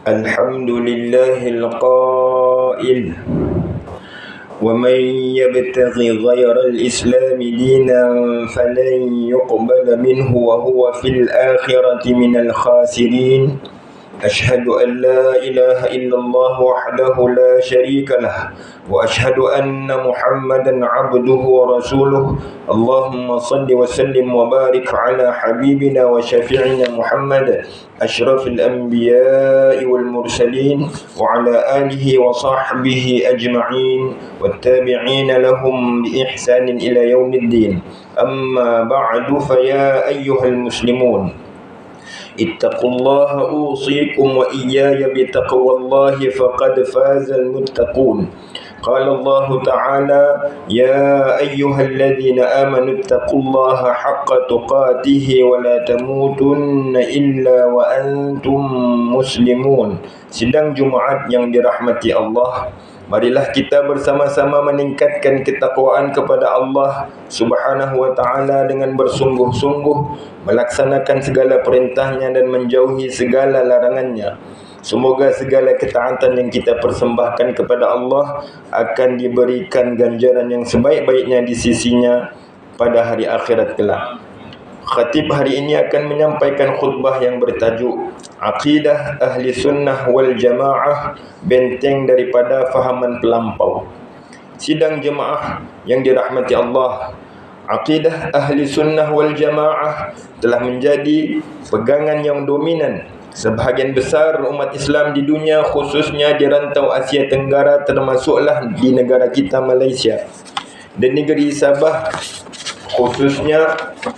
الحمد لله القائل: ومن يبتغي غير الإسلام دينا فلن يقبل منه وهو في الآخرة من الخاسرين. أشهد أن لا إله إلا الله وحده لا شريك له، وأشهد أن محمدا عبده ورسوله. اللهم صل وسلم وبارك على حبيبنا وشفيعنا محمد أشرف الأنبياء والمرسلين، وعلى آله وصحبه أجمعين والتابعين لهم بإحسان إلى يوم الدين. أما بعد، فيا أيها المسلمون، اتقوا الله أوصيكم وإياي بتقوى الله فقد فاز المتقون. قال الله تعالى: يا أيها الذين آمنوا اتقوا الله حق تقاته ولا تموتن إلا وأنتم مسلمون. Sidang Jumaat yang dirahmati Allah, marilah kita bersama-sama meningkatkan ketakwaan kepada Allah Subhanahu wa ta'ala dengan bersungguh-sungguh melaksanakan segala perintahnya dan menjauhi segala larangannya. Semoga segala ketaatan yang kita persembahkan kepada Allah akan diberikan ganjaran yang sebaik-baiknya di sisinya pada hari akhirat kelak. Khatib hari ini akan menyampaikan khutbah yang bertajuk Aqidah Ahli Sunnah wal Jamaah, benteng daripada fahaman pelampau. Sidang jemaah yang dirahmati Allah, Aqidah Ahli Sunnah wal Jamaah telah menjadi pegangan yang dominan sebahagian besar umat Islam di dunia, khususnya di rantau Asia Tenggara, termasuklah di negara kita Malaysia dan negeri Sabah, khususnya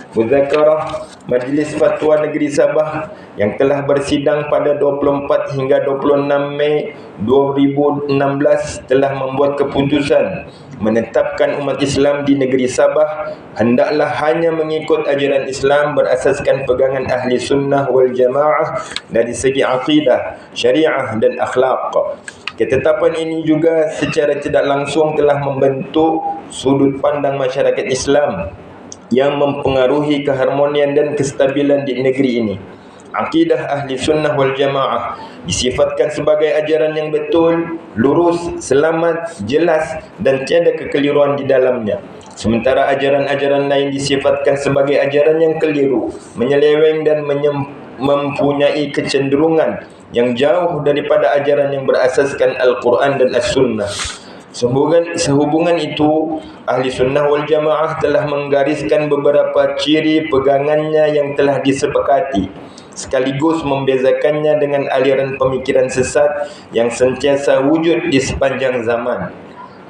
Muzakarah Majlis Fatwa Negeri Sabah yang telah bersidang pada 24 hingga 26 Mei 2016 telah membuat keputusan menetapkan umat Islam di negeri Sabah hendaklah hanya mengikut ajaran Islam berasaskan pegangan Ahli Sunnah wal Jamaah dari segi akidah, syariah dan akhlak. Ketetapan ini juga secara tidak langsung telah membentuk sudut pandang masyarakat Islam yang mempengaruhi keharmonian dan kestabilan di negeri ini. Akidah Ahli Sunnah wal Jamaah disifatkan sebagai ajaran yang betul, lurus, selamat, jelas dan tiada kekeliruan di dalamnya. Sementara ajaran-ajaran lain disifatkan sebagai ajaran yang keliru, menyeleweng dan mempunyai kecenderungan yang jauh daripada ajaran yang berasaskan Al-Quran dan As-Sunnah. Sehubungan itu, Ahli Sunnah wal Jamaah telah menggariskan beberapa ciri pegangannya yang telah disepakati, sekaligus membezakannya dengan aliran pemikiran sesat yang sentiasa wujud di sepanjang zaman.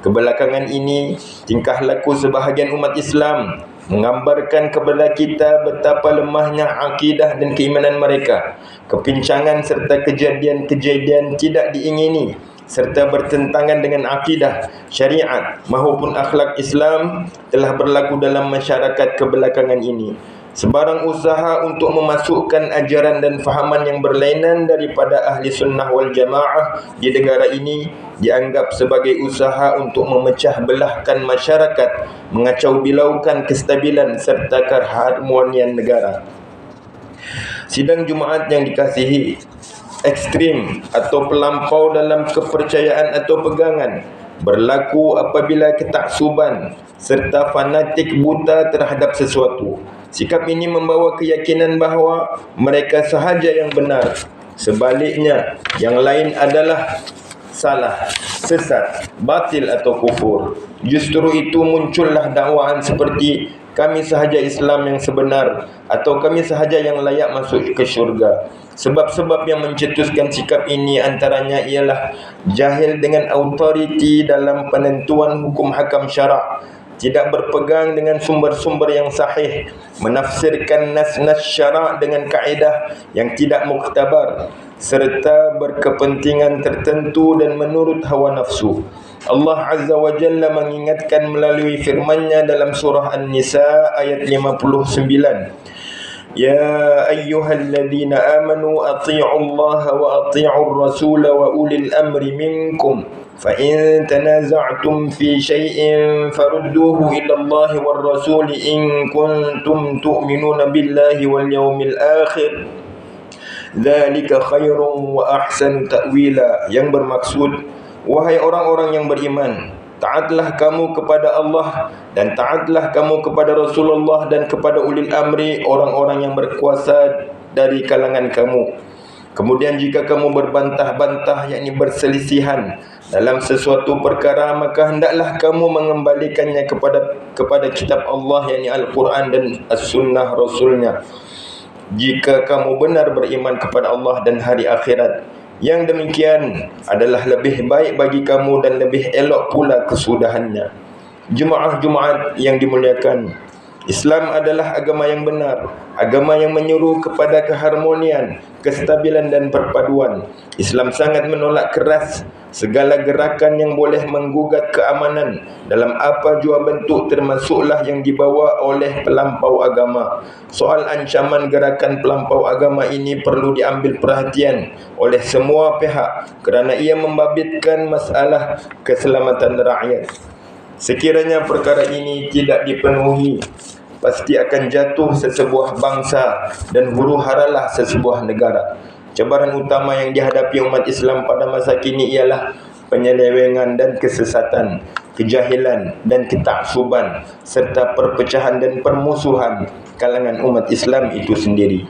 Kebelakangan ini, tingkah laku sebahagian umat Islam menggambarkan kepada kita betapa lemahnya akidah dan keimanan mereka. Kepincangan serta kejadian-kejadian tidak diingini serta bertentangan dengan akidah, syariat maupun akhlak Islam telah berlaku dalam masyarakat kebelakangan ini. Sebarang usaha untuk memasukkan ajaran dan fahaman yang berlainan daripada Ahli Sunnah wal Jamaah di negara ini dianggap sebagai usaha untuk memecah belahkan masyarakat, mengacau bilaukan kestabilan serta keharmonian negara. Sidang Jumaat yang dikasihi, ekstrim atau pelampau dalam kepercayaan atau pegangan berlaku apabila ketaksuban serta fanatik buta terhadap sesuatu. Sikap ini membawa keyakinan bahawa mereka sahaja yang benar. Sebaliknya, yang lain adalah salah, sesat, batil atau kufur. Justru itu muncullah dakwaan seperti kami sahaja Islam yang sebenar atau kami sahaja yang layak masuk ke syurga. Sebab-sebab yang mencetuskan sikap ini antaranya ialah jahil dengan autoriti dalam penentuan hukum hakam syarak, tidak berpegang dengan sumber-sumber yang sahih, menafsirkan nas-nas syarak dengan kaedah yang tidak muktabar, serta berkepentingan tertentu dan menurut hawa nafsu. Allah Azza wa Jalla mengingatkan melalui firman-Nya dalam surah An-Nisa ayat 59. يا أيها الذين آمنوا أطيعوا الله وأطيعوا الرسول وأولي الأمر منكم فإن تنازعتم في شيء فردوه إلى الله والرسول إن كنتم تؤمنون بالله واليوم الآخر Dzalika khairun wa ahsanu ta'wila, yang bermaksud, wahai orang-orang yang beriman, taatlah kamu kepada Allah dan taatlah kamu kepada Rasulullah dan kepada ulil amri, orang-orang yang berkuasa dari kalangan kamu. Kemudian jika kamu berbantah-bantah, yakni berselisihan dalam sesuatu perkara, maka hendaklah kamu mengembalikannya kepada kitab Allah, yakni Al-Quran dan As-Sunnah Rasulnya, jika kamu benar beriman kepada Allah dan hari akhirat. Yang demikian adalah lebih baik bagi kamu dan lebih elok pula kesudahannya. Jemaah Jumaat yang dimuliakan, Islam adalah agama yang benar, agama yang menyuruh kepada keharmonian, kestabilan dan perpaduan. Islam sangat menolak keras segala gerakan yang boleh menggugat keamanan dalam apa jua bentuk, termasuklah yang dibawa oleh pelampau agama. Soal ancaman gerakan pelampau agama ini perlu diambil perhatian oleh semua pihak kerana ia membabitkan masalah keselamatan rakyat. Sekiranya perkara ini tidak dipenuhi, pasti akan jatuh sesebuah bangsa dan huru-haralah sesebuah negara. Cabaran utama yang dihadapi umat Islam pada masa kini ialah penyelewengan dan kesesatan, kejahilan dan ketaksuban, serta perpecahan dan permusuhan kalangan umat Islam itu sendiri.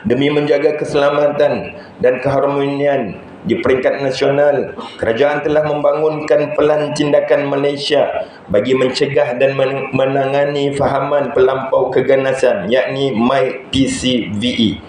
Demi menjaga keselamatan dan keharmonian di peringkat nasional, kerajaan telah membangunkan Pelan Tindakan Malaysia bagi mencegah dan menangani fahaman pelampau keganasan, yakni MyPCVE.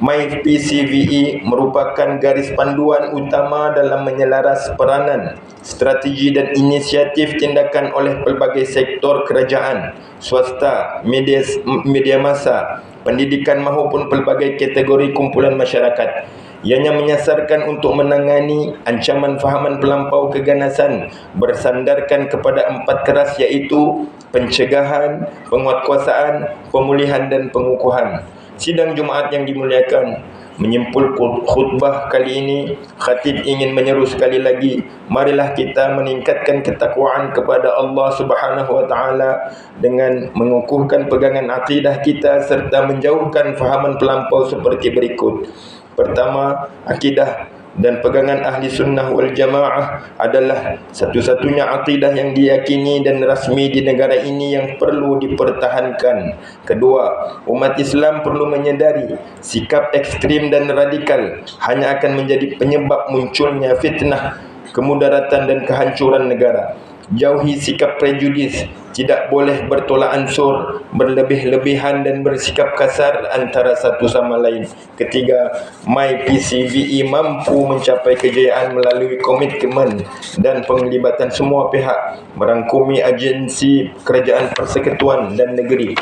MyPCVE merupakan garis panduan utama dalam menyelaras peranan, strategi dan inisiatif tindakan oleh pelbagai sektor kerajaan, swasta, media massa, pendidikan maupun pelbagai kategori kumpulan masyarakat. Ianya menyasarkan untuk menangani ancaman fahaman pelampau keganasan bersandarkan kepada 4 keras, iaitu pencegahan, penguatkuasaan, pemulihan dan pengukuhan. Sidang Jumaat yang dimuliakan, menyimpul khutbah kali ini, khatib ingin menyeru sekali lagi, marilah kita meningkatkan ketakwaan kepada Allah Subhanahu wa taala dengan mengukuhkan pegangan akidah kita serta menjauhkan fahaman pelampau seperti berikut. Pertama, akidah dan pegangan ahli sunnah wal jamaah adalah satu-satunya akidah yang diyakini dan rasmi di negara ini yang perlu dipertahankan. Kedua, umat Islam perlu menyedari sikap ekstrim dan radikal hanya akan menjadi penyebab munculnya fitnah, kemudaratan dan kehancuran negara. Jauhi sikap prejudis, tidak boleh bertolak ansur, berlebih-lebihan dan bersikap kasar antara satu sama lain. Ketiga, MyPCVE mampu mencapai kejayaan melalui komitmen dan penglibatan semua pihak, merangkumi agensi kerajaan persekutuan dan negeri,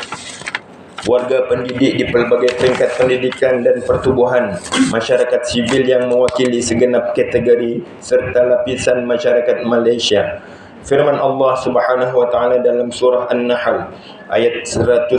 warga pendidik di pelbagai peringkat pendidikan dan pertubuhan, masyarakat sivil yang mewakili segenap kategori serta lapisan masyarakat Malaysia. Firman Allah Subhanahu wa taala dalam surah An-Nahl ayat 125,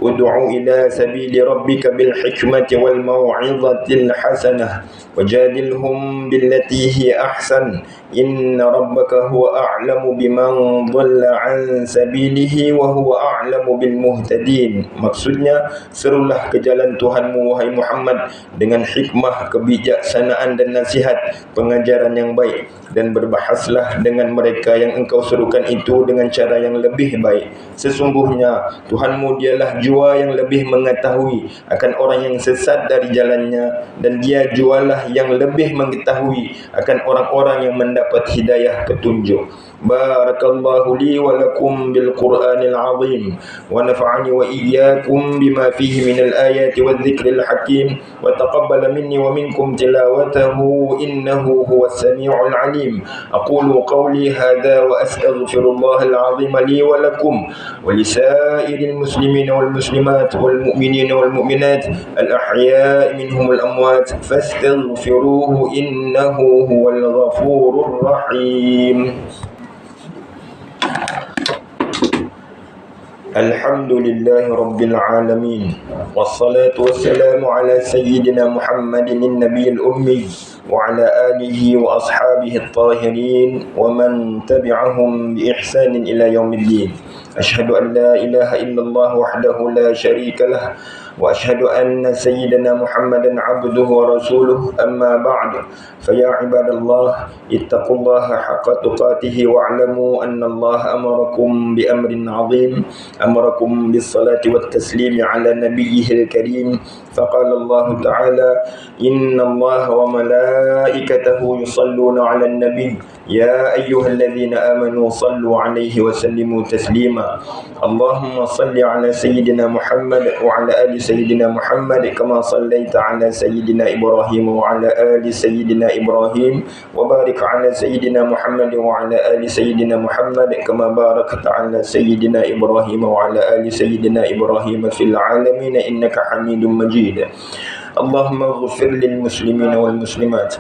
ud'u ila sabili rabbika bil hikmati wal mau'izatil hasanah wajadilhum billati hi ahsan inna rabbaka huwa a'lamu biman dhalla an sabilihi wa huwa a'lamu bil muhtadin. Maksudnya, serulah ke jalan Tuhanmu wahai Muhammad dengan hikmah, kebijaksanaan dan nasihat, pengajaran yang baik, dan berbahaslah dengan mereka yang engkau serukan itu dengan cara yang lebih baik. Sesungguhnya Tuhanmu dialah jua yang lebih mengetahui akan orang yang sesat dari jalannya, dan dia jualah yang lebih mengetahui akan orang-orang yang mendapat hidayah petunjuk. Barakallahu li wa lakum bil Qur'anil azim wa nafa'ani wa iyyakum bima fihi minal ayati wadh dhikril hakim wa taqabbala minni wa minkum tilawatahu innahu huwas samiul alim. Aqulu qawli hadha wa astaghfirullahal azim li wa lakum wa lisairil muslimin wal muslimat wal mu'minin wal mu'minat al ahya'i minhum al amwat fastaghfiruhu innahu huwal ghafurur rahim. Alhamdulillahi Rabbil Alamin, wassalatu wassalamu ala sayyidina Muhammadin nabiyil ummi wa ala alihi wa ashabihi at-tahirin wa man tabi'ahum bi ihsanin ila yaumiddin. Ashhadu an la ilaha illallah wahdahu la syarika lah وأشهد أن سيدنا محمدا عبده ورسوله أما بعد فيا عباد الله اتقوا الله حق تقاته واعلموا أن الله أمركم بأمر عظيم أمركم بالصلاة والتسليم على نبيه الكريم فقال الله تعالى إن الله وملائكته يصلون على النبي يا أيها الذين آمنوا صلوا عليه وسلموا تسليما اللهم صل على سيدنا محمد وعلى آل سيدنا محمد كما صليت على سيدنا إبراهيم وعلى آل سيدنا إبراهيم وبارك على سيدنا محمد وعلى آل سيدنا محمد كما باركت على سيدنا إبراهيم وعلى آل سيدنا إبراهيم في العالمين إنك حميد مجيد اللهم اغفر للمسلمين والمسلمات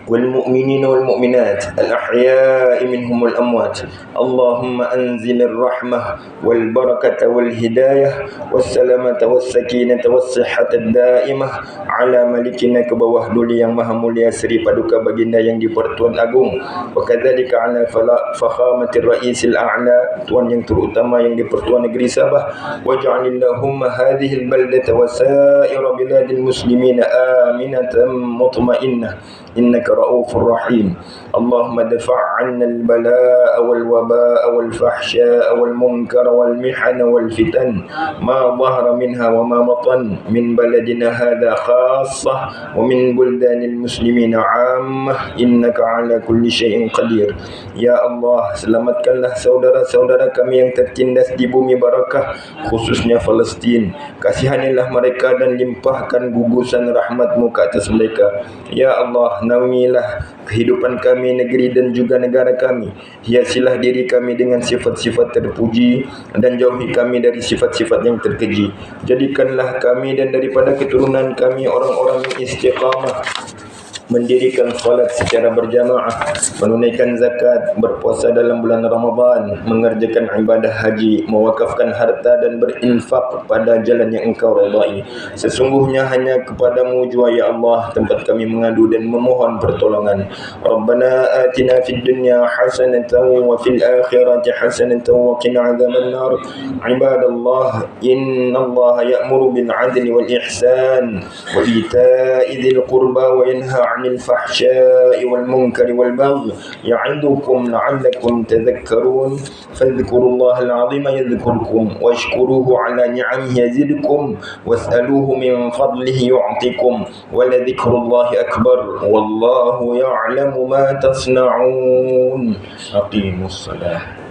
والمؤمنين والمؤمنات الأحياء منهم والأموات اللهم أنزل الرحمة والبركة والهداية والسلامة والسكينة والصحة الدائمة على ملكنا kebawah duli yang maha mulia Seri Paduka Baginda yang di-Pertuan Agung wakadzalika ala fakhamatir ra'isil a'la Tuan yang terutama yang di-Pertuan Negeri Sabah waj'alillahumma hadhil baldata wa sa'ira biladil muslimin aminatan mutmainnah innaka رؤوف رحيم اللهم دفع عنا البلاء والوباء والفحشاء والمنكر والمحن والفتن ما ظهر منها وما بطن من بلدنا هذا خاصة ومن بلدان المسلمين عامة إنك على كل شيء قدير يا الله selamatkanlah saudara-saudara kami yang tertindas di bumi barakah khususnya Palestin kasihanilah mereka dan limpahkan gugusan rahmat-Mu ke atas mereka ya Allah naungilah kehidupan kami, negeri dan juga negara kami. Hiasilah diri kami dengan sifat-sifat terpuji dan jauhi kami dari sifat-sifat yang terkeji. Jadikanlah kami dan daripada keturunan kami orang-orang yang istiqamah, mendirikan salat secara berjamaah, menunaikan zakat, berpuasa dalam bulan Ramadan, mengerjakan ibadah haji, mewakafkan harta dan berinfak pada jalan yang Engkau redai. Sesungguhnya hanya kepadamu jua ya Allah tempat kami mengadu dan memohon pertolongan. Rabbana atina fid dunya hasanatan wa fil akhirati hasanatan wa qina adzaban nar. Ibadallah, innallaha ya'muru bil 'adli wal ihsan wa ita'i dzil qurba wa yanha عن الفحشاء والمنكر والبغي يعظكم لعلكم تذكرون فاذكروا الله العظيم يذكركم واشكروه على نعمه يزدكم واسألوه من فضله يعطكم ولذكر الله أكبر والله يعلم ما تصنعون أقيموا الصلاة